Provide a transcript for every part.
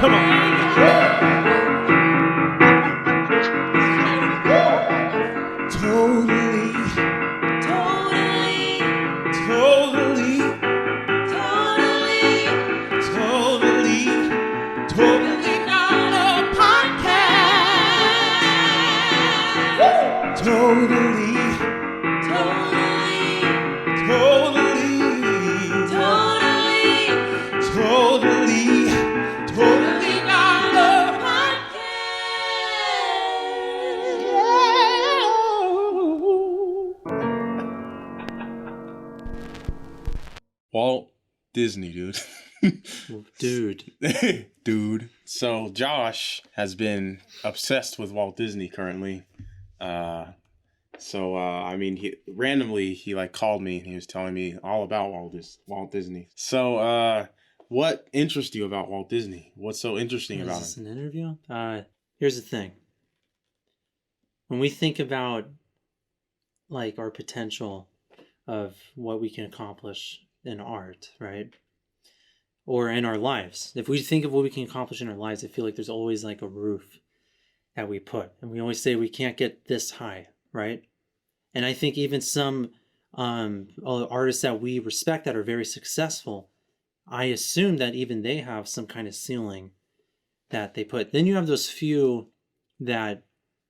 Come on. Totally, totally, totally, totally, totally, totally not a podcast. Totally, totally, totally, totally, totally, totally not a Walt Disney, dude. Dude. So Josh has been obsessed with Walt Disney currently. I mean, he like called me and he was telling me all about Walt Disney. So, what interests you about Walt Disney? What's so interesting about him? Is this an interview? Here's the thing. When we think about like our potential of what we can accomplish in art, right? Or in our lives. If we think of what we can accomplish in our lives, I feel like there's always like a roof that we put. And we always say we can't get this high, right? And I think even some artists that we respect that are very successful, I assume that even they have some kind of ceiling that they put. Then you have those few that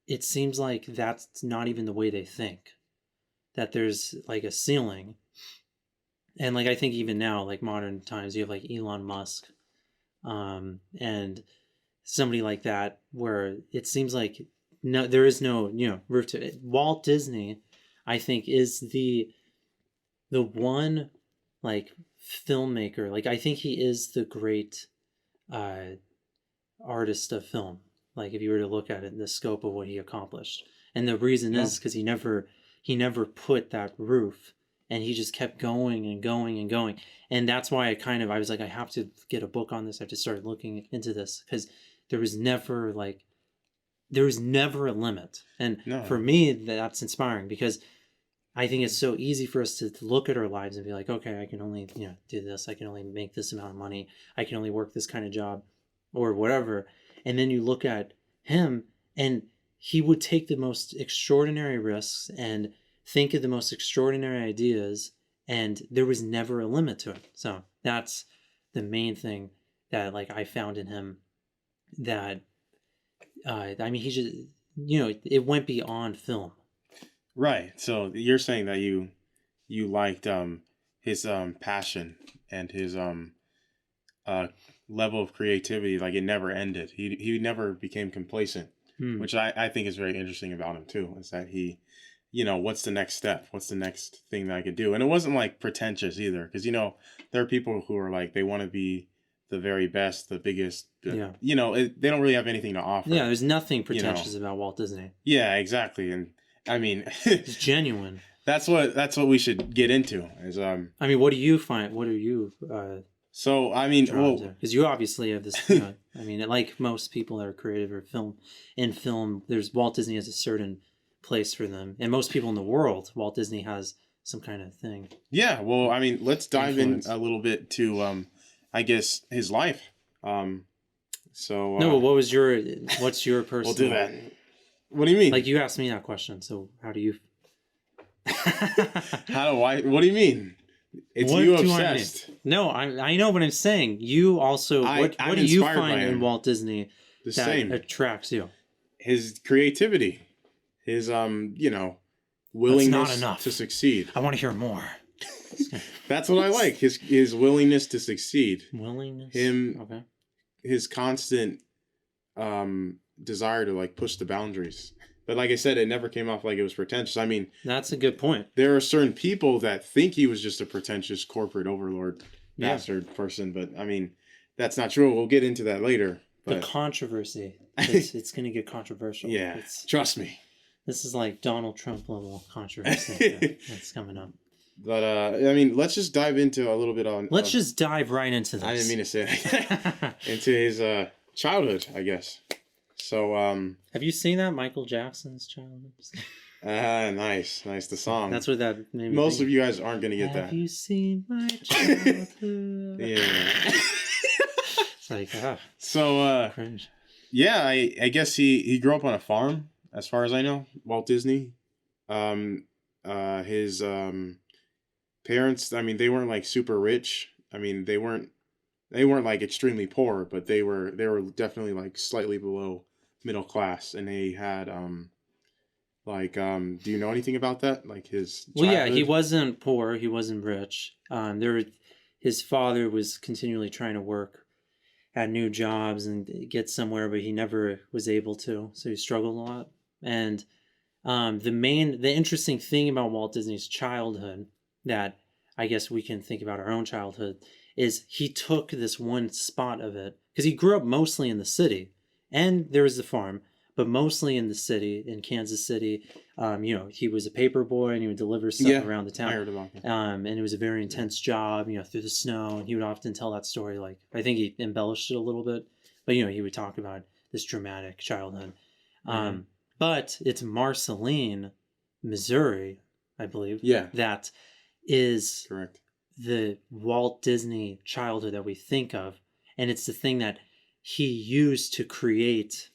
it seems like that's not even the way they think. That there's like a ceiling. And like I think even now, like modern times, you have like Elon Musk and somebody like that where it seems like no, there is no, roof to it. Walt Disney, I think, is the one like filmmaker. Like I think he is the great artist of film. Like if you were to look at it, the scope of what he accomplished, and the reason is because he never put that roof, and he just kept going and going and going, and that's why I was like, I have to get a book on this. I have to start looking into this because there was never a limit, and for me that's inspiring because I think it's so easy for us to look at our lives and be like, okay, I can only do this. I can only make this amount of money. I can only work this kind of job or whatever. And then you look at him and he would take the most extraordinary risks and think of the most extraordinary ideas, and there was never a limit to it. So that's the main thing that like I found in him that I mean, he just, it went beyond film. Right. So you're saying that you liked his passion and his level of creativity, like it never ended. He never became complacent, which I think is very interesting about him too, is that he, what's the next step? What's the next thing that I could do? And it wasn't like pretentious either, because, there are people who are like, they want to be the very best, the biggest, they don't really have anything to offer. Yeah, there's nothing pretentious about Walt Disney. Yeah, exactly. And I mean, it's genuine. That's what we should get into. Is I mean, what do you find? What are you? So I mean, because you obviously have this. I mean, like most people that are creative or film, there's Walt Disney has a certain place for them, and most people in the world, Walt Disney has some kind of thing. Yeah, well, I mean, let's dive in a little bit to, I guess, his life. No, but what's your personal? We'll do that. What do you mean? Like you asked me that question, so how do you? What do you mean? It's what you obsessed. No, I know what I'm saying. You also, what do you find in Walt Disney that attracts you? His creativity, his willingness to succeed. I want to hear more. That's what I like. His willingness to succeed. His constant desire to like push the boundaries. But like I said, it never came off like it was pretentious. I mean, that's a good point. There are certain people that think he was just a pretentious corporate overlord bastard person, but I mean, that's not true. We'll get into that later. But... The controversy. It's going to get controversial. Yeah, trust me. This is like Donald Trump level controversy that's coming up. But I mean, let's just dive into a little bit on. Let's just dive right into this. I didn't mean to say that. Into his childhood, I guess. So, have you seen that Michael Jackson's childhood? Nice, the song. That's what that made me Most think. of you guys aren't gonna get that. Have you seen my childhood? Yeah. It's like, ah, So cringe. yeah, I guess he grew up on a farm, as far as I know. Walt Disney. Um, his parents. I mean, they weren't like super rich. I mean, they weren't like extremely poor, but they were definitely like slightly below middle class, and they had do you know anything about that? Like his Well, yeah, he childhood? wasn't poor. He wasn't rich. His father was continually trying to work at new jobs and get somewhere, but he never was able to. So he struggled a lot. And the interesting thing about Walt Disney's childhood that I guess we can think about our own childhood is he took this one spot of it because he grew up mostly in the city and there was the farm, but mostly in the city in Kansas City. He was a paper boy and he would deliver stuff Yeah, around the I town. heard about that. And it was a very intense job, through the snow. And he would often tell that story. Like, I think he embellished it a little bit, but, he would talk about this dramatic childhood. Mm-hmm. But it's Marceline, Missouri, I believe, Yeah, that is correct. the Walt Disney childhood that we think of. And it's the thing that he used to create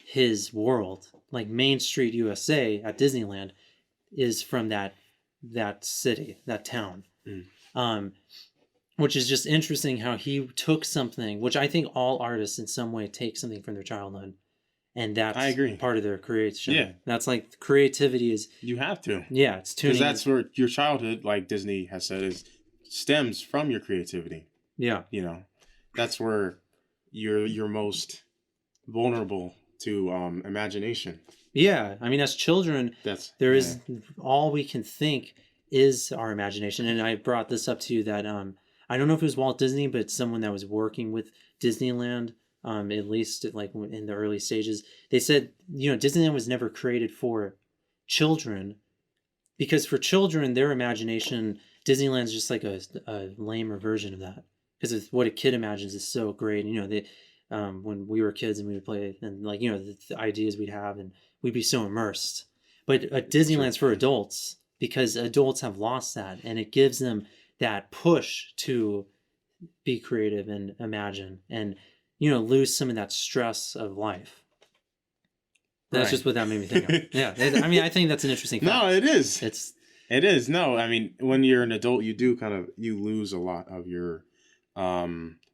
his world. Like Main Street USA at Disneyland is from that city, that town. Mm. Which is just interesting how he took something, which I think all artists in some way take something from their childhood, and I that's agree. part of their creation. Yeah, That's like creativity is. you have to, Yeah, it's tuning. because that's where your childhood, like Disney has said, is stems from your creativity. Yeah, That's where you're most vulnerable to imagination. yeah. I mean, as children, That's there is all we can think is our imagination. And I brought this up to you that I don't know if it was Walt Disney, but someone that was working with Disneyland, at least like in the early stages, they said Disneyland was never created for children because for children their imagination, Disneyland's just like a lamer version of that because what a kid imagines is so great. They when we were kids and we would play and like the ideas we'd have and we'd be so immersed. But Disneyland's for adults because adults have lost that, and it gives them that push to be creative and imagine and lose some of that stress of life. That's just what that made me think of. Yeah, I mean, I think that's an interesting fact. No, it is. It is. No, I mean, when you're an adult, you do you lose a lot of your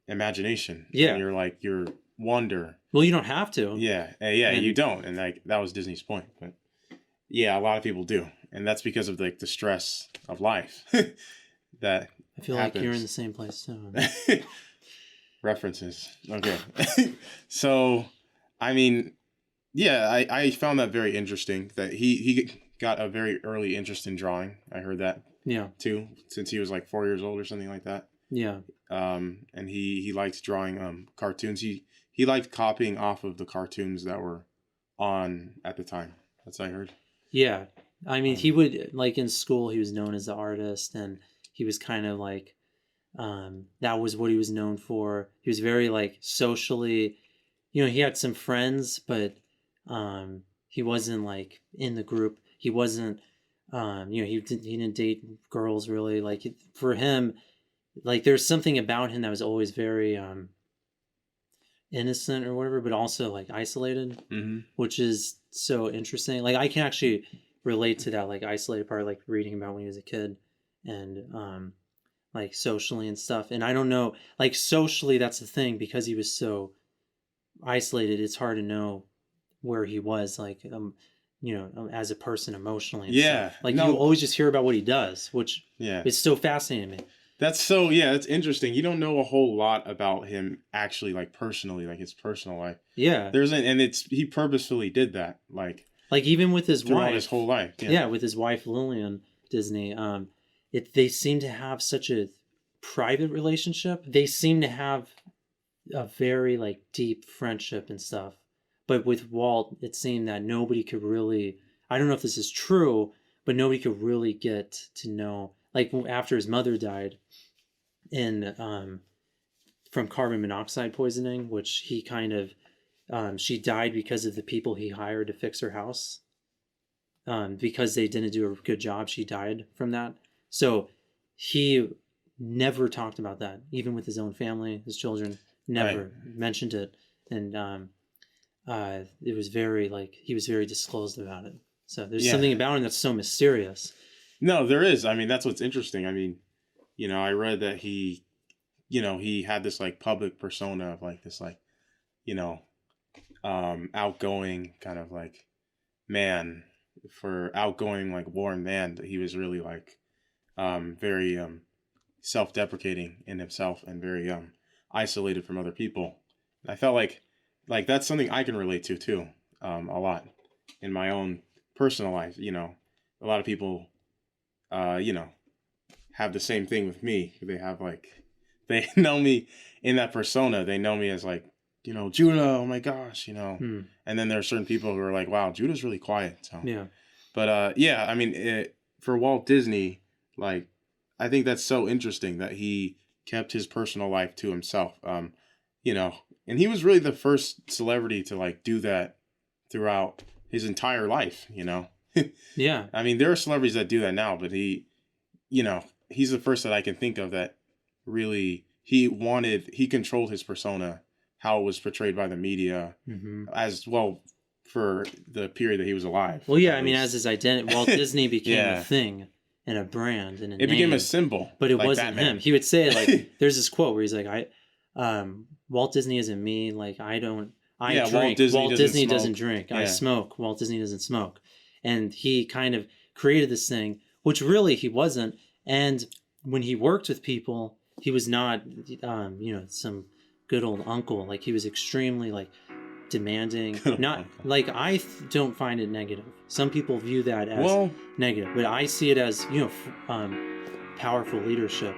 imagination. Yeah. And your wonder. Well, you don't have to. Yeah. You don't. And like that was Disney's point. But yeah, a lot of people do. And that's because of like the stress of life that I feel happens. like you're in the same place too. References. Okay. So, I mean, yeah, I found that very interesting that he got a very early interest in drawing. I heard that too, since he was like 4 years old or something like that. Yeah. And he liked drawing cartoons. He liked copying off of the cartoons that were on at the time. That's what I heard. Yeah. I mean, he would, like in school, he was known as the artist, and he was kind of like, that was what he was known for. He was very like socially, he had some friends, but he wasn't like in the group. He wasn't, he didn't date girls really. Like for him, like there's something about him that was always very innocent or whatever, but also like isolated, which is so interesting. Like I can actually relate to that like isolated part, like reading about when he was a kid and like socially and stuff. And I don't know, like socially, that's the thing, because he was so isolated, it's hard to know where he was like as a person emotionally and stuff. Like you always just hear about what he does, which is so fascinating to me. That's interesting. You don't know a whole lot about him actually, like personally, like his personal life. Yeah. He purposefully did that. Like even with his wife, his whole life. Yeah, with his wife Lillian Disney. They seem to have such a private relationship. They seem to have a very like deep friendship and stuff. But with Walt, it seemed that nobody could really, I don't know if this is true, but nobody could really get to know, like after his mother died from carbon monoxide poisoning, which he kind of, she died because of the people he hired to fix her house. Because they didn't do a good job, she died from that. So he never talked about that, even with his own family, his children. never mentioned it, and it was very like he was very disclosed about it. So there's something about him that's so mysterious. No, there is. I mean, that's what's interesting. I mean, I read that he had this like public persona of like this like, you know, outgoing kind of like man, for outgoing like warm man, that he was really like very self-deprecating in himself and very isolated from other people. I felt like that's something I can relate to too, a lot in my own personal life. A lot of people have the same thing with me. They have like, they know me in that persona. They know me as like, Judah, oh my gosh, and then there are certain people who are like, wow, Judah's really quiet. So, Yeah. But yeah, I mean, for Walt Disney, like, I think that's so interesting that he kept his personal life to himself. And he was really the first celebrity to like do that throughout his entire life, Yeah. I mean, there are celebrities that do that now, but he's the first that I can think of that really, he controlled his persona, how it was portrayed by the media, as well for the period that he was alive. Well, yeah, I mean, as his identity, Walt Disney became Yeah. a thing and a brand and a name. It became a symbol. But it like wasn't Batman. him. He would say, like, there's this quote where he's like, Walt Disney isn't me. Like, I drink. Walt Disney doesn't drink. Yeah. I smoke. Walt Disney doesn't smoke. And he kind of created this thing, which really he wasn't. And when he worked with people, he was not, some good old uncle. Like, he was extremely, like, demanding. Not like don't find it negative. Some people view that as negative, but I see it as powerful leadership.